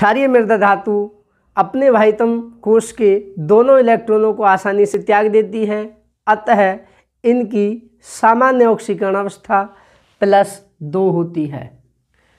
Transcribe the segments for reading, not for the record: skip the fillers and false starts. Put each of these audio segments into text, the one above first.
क्षारीय मृदा धातु अपने वाहितम कोश के दोनों इलेक्ट्रॉनों को आसानी से त्याग देती हैं, अतः इनकी सामान्य ऑक्सीकरण अवस्था +2 होती है।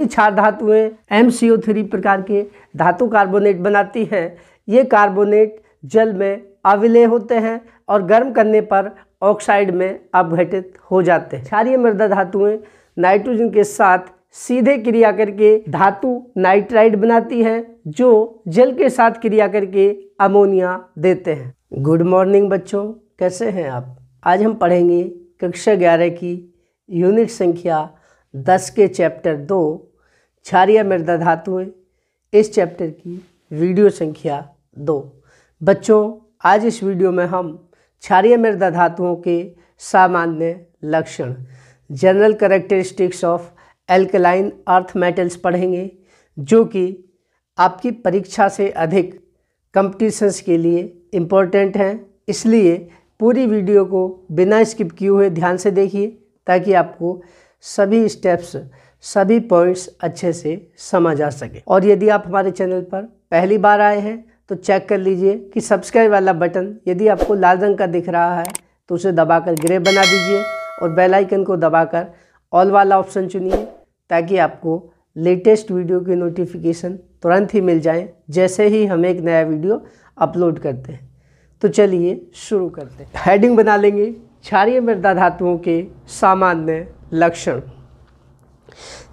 क्षार धातुएं MCO3 प्रकार के धातु कार्बोनेट बनाती हैं। ये कार्बोनेट जल में अविलेय होते हैं और गर्म करने पर ऑक्साइड में अपघटित हो जाते हैं। क्षारीय मृदा धातुएं नाइट्रोजन के साथ सीधे क्रिया करके धातु नाइट्राइड बनाती हैं, जो जल के साथ क्रिया करके अमोनिया देते हैं। गुड मॉर्निंग बच्चों, कैसे हैं आप? आज हम पढ़ेंगे कक्षा 11 की यूनिट संख्या 10 के चैप्टर 2 क्षारीय मृदा धातुएं, इस चैप्टर की वीडियो संख्या 2। बच्चों, आज इस वीडियो में हम क्षारीय मृदा धातुओं के सामान्य लक्षण, general characteristics of alkaline earth metals पढ़ेंगे, जो कि आपकी परीक्षा से अधिक कंपटीशंस के लिए इम्पोर्टेंट हैं। इसलिए पूरी वीडियो को बिना स्किप किए हुए ध्यान से देखिए, ताकि आपको सभी स्टेप्स, सभी पॉइंट्स अच्छे से समझ आ सके। और यदि आप हमारे चैनल पर पहली बार आए हैं तो चेक कर लीजिए कि सब्सक्राइब वाला बटन यदि आपको लाल रंग का दिख रहा है तो उसे दबाकर ग्रे बना दीजिए और बेल आइकन को दबाकर ऑल वाला ऑप्शन चुनिए, ताकि आपको लेटेस्ट वीडियो की नोटिफिकेशन तुरंत ही मिल जाए जैसे ही हम एक नया वीडियो अपलोड करते हैं। तो चलिए शुरू करते हैं। हेडिंग बना लेंगे क्षारीय मृदा धातुओं के सामान्य लक्षण।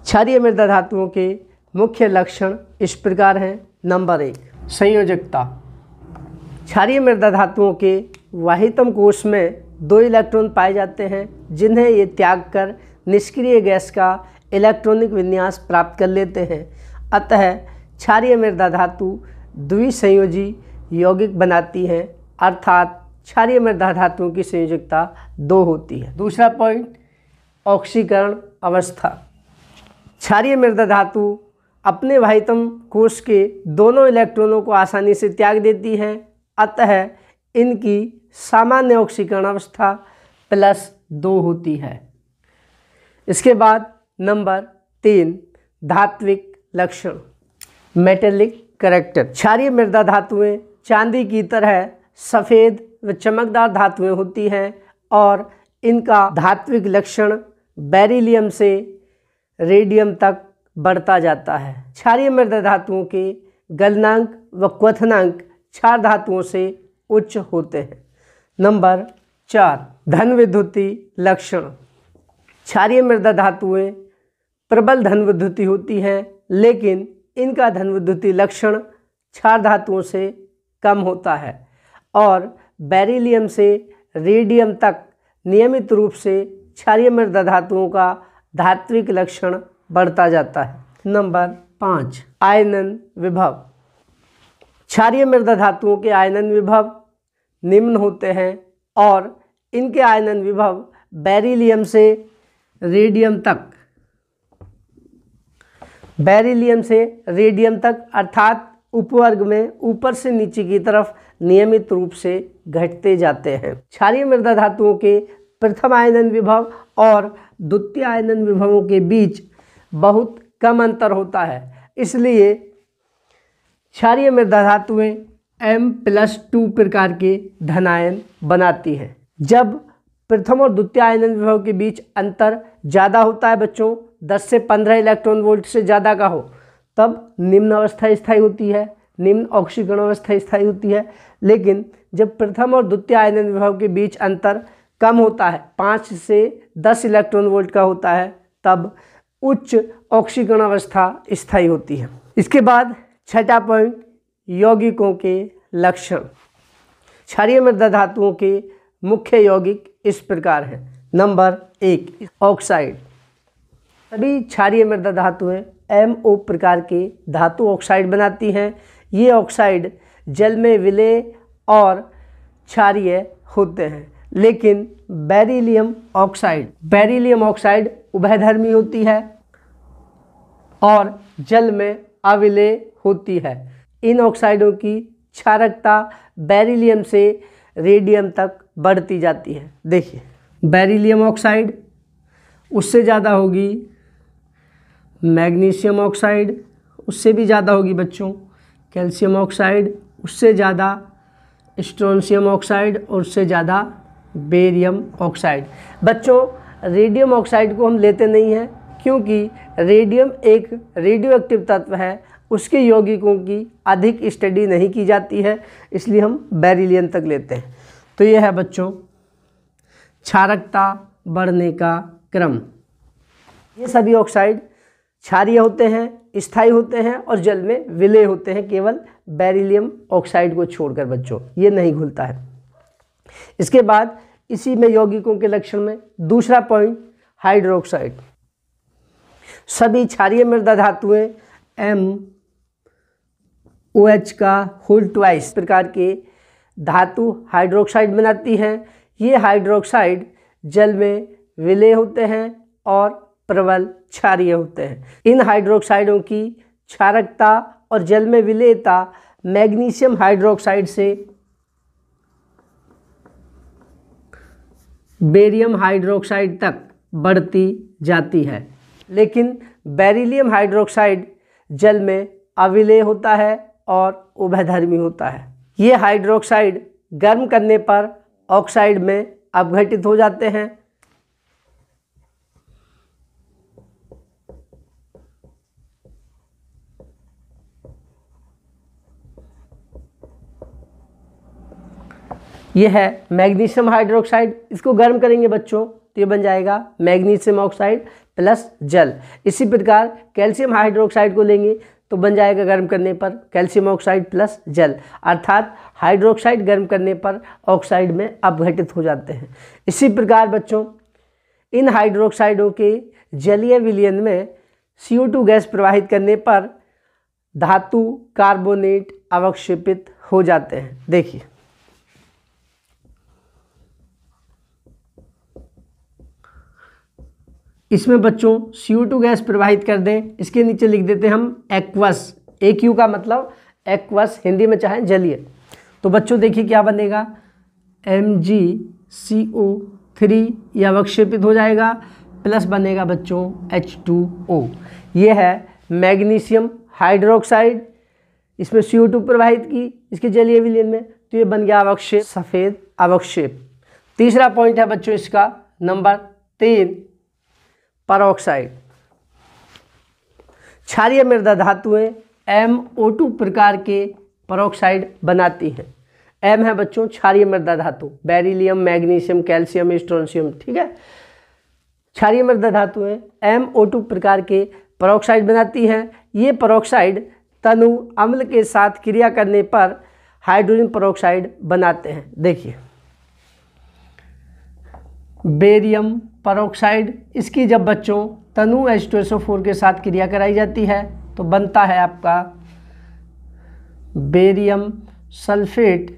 क्षारीय मृदा धातुओं के मुख्य लक्षण इस प्रकार हैं। नंबर 1, संयोजकता। क्षारीय मृदा धातुओं के वाहितम कोश में 2 इलेक्ट्रॉन पाए जाते हैं, जिन्हें ये त्याग कर निष्क्रिय गैस का इलेक्ट्रॉनिक विन्यास प्राप्त कर लेते हैं। अतः क्षारीय मृदा धातु द्विसंयोजी यौगिक बनाती हैं, अर्थात क्षारीय मृदा धातुओं की संयोजकता 2 होती है। दूसरा पॉइंट, ऑक्सीकरण अवस्था। क्षारीय मृदा धातु अपने वाहितम कोश के दोनों इलेक्ट्रॉनों को आसानी से त्याग देती हैं, अतः इनकी सामान्य ऑक्सीकरण अवस्था +2 होती है। इसके बाद नंबर 3, धात्विक लक्षण, मेटेलिक कैरेक्टर। क्षारीय मृदा धातुएं चांदी की तरह सफ़ेद व चमकदार धातुएं होती हैं और इनका धात्विक लक्षण बेरिलियम से रेडियम तक बढ़ता जाता है। क्षारीय मृदा धातुओं के गलनांक व क्वथनांक क्षार धातुओं से उच्च होते हैं। नंबर 4, धन विद्युति लक्षण। क्षारीय मृदा धातुएं प्रबल धन विद्युति होती हैं, लेकिन इनका धन विद्युति लक्षण क्षार धातुओं से कम होता है और बेरिलियम से रेडियम तक नियमित रूप से क्षारीय मृदा धातुओं का धात्विक लक्षण बढ़ता जाता है। नंबर 5, आयनन विभव। क्षारीय मृदा धातुओं के आयनन विभव निम्न होते हैं और इनके आयनन विभव बेरिलियम से रेडियम तक अर्थात उपवर्ग में ऊपर से नीचे की तरफ नियमित रूप से घटते जाते हैं। क्षारीय मृदा धातुओं के प्रथम आयनन विभव और द्वितीय आयनन विभवों के बीच बहुत कम अंतर होता है, इसलिए क्षारीय मृदा धातुएं M+2 प्रकार के धनायन बनाती हैं। जब प्रथम और द्वितीय आयनन विभव के बीच अंतर ज़्यादा होता है बच्चों, 10 से 15 इलेक्ट्रॉन वोल्ट से ज़्यादा का हो, तब निम्न अवस्था स्थायी होती है, निम्न ऑक्सीकरण अवस्था स्थायी होती है। लेकिन जब प्रथम और द्वितीय आयनन विभव के बीच अंतर कम होता है, 5 से 10 इलेक्ट्रॉन वोल्ट का होता है, तब उच्च ऑक्सीकरण अवस्था स्थायी होती है। इसके बाद छठा पॉइंट, यौगिकों के लक्षण। क्षारीय मृदा धातुओं के मुख्य यौगिक इस प्रकार हैं। Number 1, oxide. सभी क्षारीय मृदा धातुएं MO प्रकार के धातु ऑक्साइड बनाती हैं। ये ऑक्साइड जल में विलेय और क्षारीय होते हैं, लेकिन बेरिलियम ऑक्साइड उभयधर्मी होती है और जल में अविलेय होती है। इन ऑक्साइडों की क्षारकता बेरिलियम से रेडियम तक बढ़ती जाती है। देखिए, बेरिलियम ऑक्साइड, उससे ज़्यादा होगी मैग्नीशियम ऑक्साइड, उससे भी ज़्यादा होगी बच्चों कैल्शियम ऑक्साइड, उससे ज़्यादा स्ट्रोंशियम ऑक्साइड और उससे ज़्यादा बेरियम ऑक्साइड। बच्चों रेडियम ऑक्साइड को हम लेते नहीं हैं क्योंकि रेडियम एक रेडियो एक्टिव तत्व है, उसके यौगिकों की अधिक स्टडी नहीं की जाती है, इसलिए हम बेरिलियम तक लेते हैं। तो ये है बच्चों क्षारकता बढ़ने का क्रम। ये सभी ऑक्साइड क्षारीय होते हैं, स्थायी होते हैं और जल में विलय होते हैं, केवल बेरिलियम ऑक्साइड को छोड़कर बच्चों, ये नहीं घुलता है। इसके बाद इसी में यौगिकों के लक्षण में दूसरा पॉइंट हाइड्रोक्साइड। सभी क्षारीय मृदा धातुएं MOH का होल ट्वाइस प्रकार के धातु हाइड्रोक्साइड बनाती हैं। ये हाइड्रोक्साइड जल में विलय होते हैं और प्रबल क्षारीय होते हैं। इन हाइड्रोक्साइडों की क्षारकता और जल में विलयता मैग्नीशियम हाइड्रोक्साइड से बेरियम हाइड्रोक्साइड तक बढ़ती जाती है, लेकिन बेरिलियम हाइड्रोक्साइड जल में अविलय होता है और उभयधर्मी होता है। ये हाइड्रोक्साइड गर्म करने पर ऑक्साइड में अपघटित हो जाते हैं। ये है मैग्नीशियम हाइड्रोक्साइड, इसको गर्म करेंगे बच्चों तो ये बन जाएगा मैग्नीशियम ऑक्साइड प्लस जल। इसी प्रकार कैल्शियम हाइड्रोक्साइड को लेंगे तो बन जाएगा गर्म करने पर कैल्शियम ऑक्साइड प्लस जल, अर्थात हाइड्रोक्साइड गर्म करने पर ऑक्साइड में अपघटित हो जाते हैं। इसी प्रकार बच्चों इन हाइड्रोक्साइडों के जलीय विलयन में CO2 गैस प्रवाहित करने पर धातु कार्बोनेट अवक्षेपित हो जाते हैं। देखिए इसमें बच्चों CO2 गैस प्रवाहित कर दें, इसके नीचे लिख देते हैं हम एक्वस, AQ का मतलब एक्वस, हिंदी में चाहे जलीय। तो बच्चों देखिए क्या बनेगा MgCO3, यह अवक्षेपित हो जाएगा, प्लस बनेगा बच्चों H2O। ये है मैग्नीशियम हाइड्रोक्साइड, इसमें CO2 प्रवाहित की इसके जलीय विलयन में, तो ये बन गया अवक्षेप, सफ़ेद अवक्षेप। तीसरा पॉइंट है बच्चों इसका नंबर 3 परऑक्साइड। क्षारीय मृदा धातुएं MO2 प्रकार के परऑक्साइड बनाती हैं। M है बच्चों क्षारीय मृदा धातु, बेरिलियम, मैग्नीशियम, कैल्शियम, स्ट्रोंशियम, ठीक है। क्षारीय मृदा धातुएं MO2 प्रकार के परऑक्साइड बनाती हैं। ये परऑक्साइड तनु अम्ल के साथ क्रिया करने पर हाइड्रोजन परऑक्साइड बनाते हैं। देखिए बेरियम परऑक्साइड, इसकी जब बच्चों तनु H2SO4 के साथ क्रिया कराई जाती है तो बनता है आपका बेरियम सल्फेट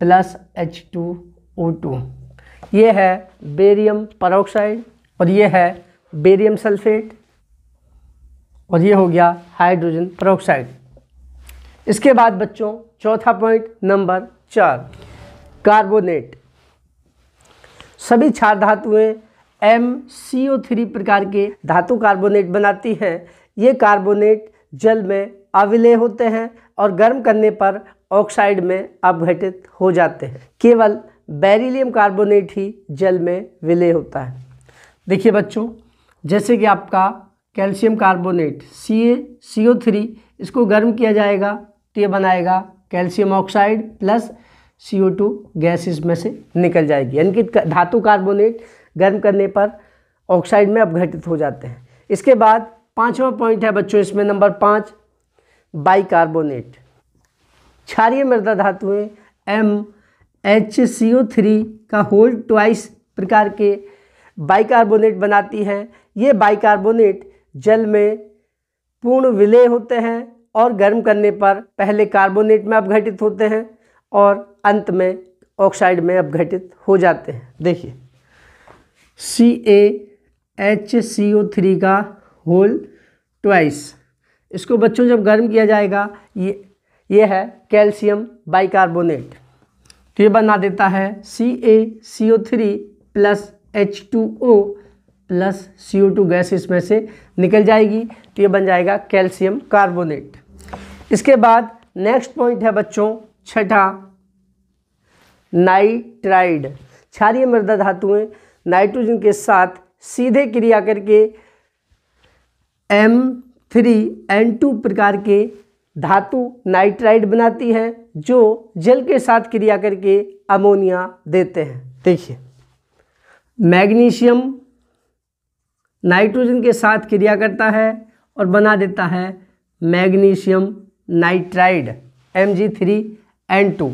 प्लस H2O2। ये है बेरियम परऑक्साइड और ये है बेरियम सल्फेट और ये हो गया हाइड्रोजन परऑक्साइड। इसके बाद बच्चों चौथा पॉइंट नंबर 4 कार्बोनेट। सभी क्षार धातुएं MCO3 प्रकार के धातु कार्बोनेट बनाती हैं। ये कार्बोनेट जल में अविलय होते हैं और गर्म करने पर ऑक्साइड में अपघटित हो जाते हैं। केवल बेरिलियम कार्बोनेट ही जल में विलय होता है। देखिए बच्चों जैसे कि आपका कैल्शियम कार्बोनेट CaCO3, इसको गर्म किया जाएगा तो ये बनाएगा calcium oxide plus CO2 gas इसमें से निकल जाएगी, यानी कि धातु कार्बोनेट गर्म करने पर ऑक्साइड में अपघटित हो जाते हैं। इसके बाद पांचवा पॉइंट है बच्चों इसमें नंबर 5 बाइकार्बोनेट। क्षारीय मृदा धातुएं MHCO3 का होल ट्वाइस प्रकार के बाइकार्बोनेट बनाती हैं। ये बाइकार्बोनेट जल में पूर्ण विलय होते हैं और गर्म करने पर पहले कार्बोनेट में अपघटित होते हैं और अंत में ऑक्साइड में अपघटित हो जाते हैं। देखिए CaHCO3 का होल ट्वाइस, इसको बच्चों जब गर्म किया जाएगा ये है कैल्शियम बाइकार्बोनेट, तो ये बना देता है CaCO3 plus H2O plus CO2 gas इसमें से निकल जाएगी, तो ये बन जाएगा कैल्शियम कार्बोनेट। इसके बाद नेक्स्ट पॉइंट है बच्चों छठा, नाइट्राइड। क्षारीय मृदा धातुएं नाइट्रोजन के साथ सीधे क्रिया करके M3N2 प्रकार के धातु नाइट्राइड बनाती है, जो जल के साथ क्रिया करके अमोनिया देते हैं। देखिए, मैग्नीशियम नाइट्रोजन के साथ क्रिया करता है और बना देता है मैग्नीशियम नाइट्राइड Mg3N2।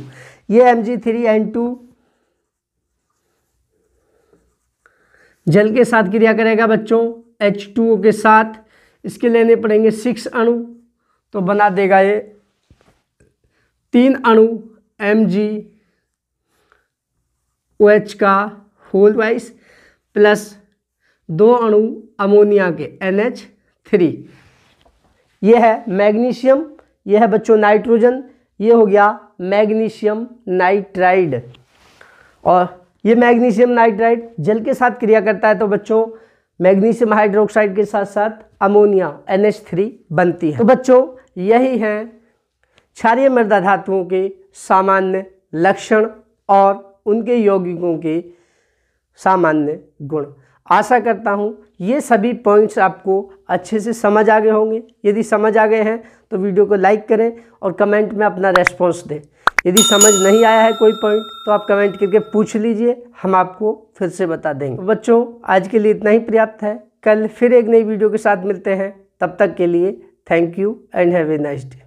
ये Mg3N2 जल के साथ क्रिया करेगा बच्चों H2O के साथ। इसके लेने पड़ेंगे 6 अणु, तो बना देगा ये 3 अणु MgOH का होल वाइस प्लस 2 अणु अमोनिया के NH3। ये है मैग्नीशियम, ये है बच्चों नाइट्रोजन, ये हो गया मैग्नीशियम नाइट्राइड। और ये मैग्नीशियम नाइट्राइड जल के साथ क्रिया करता है, तो बच्चों मैग्नीशियम हाइड्रोक्साइड के साथ साथ अमोनिया NH3 बनती है। तो बच्चों यही है क्षारीय मृदा धातुओं के सामान्य लक्षण और उनके यौगिकों के सामान्य गुण। आशा करता हूँ ये सभी पॉइंट्स आपको अच्छे से समझ आ गए होंगे। यदि समझ आ गए हैं तो वीडियो को लाइक करें और कमेंट में अपना रेस्पॉन्स दें। यदि समझ नहीं आया है कोई पॉइंट तो आप कमेंट करके पूछ लीजिए, हम आपको फिर से बता देंगे। बच्चों आज के लिए इतना ही पर्याप्त है, कल फिर एक नई वीडियो के साथ मिलते हैं। तब तक के लिए thank you and have a nice day.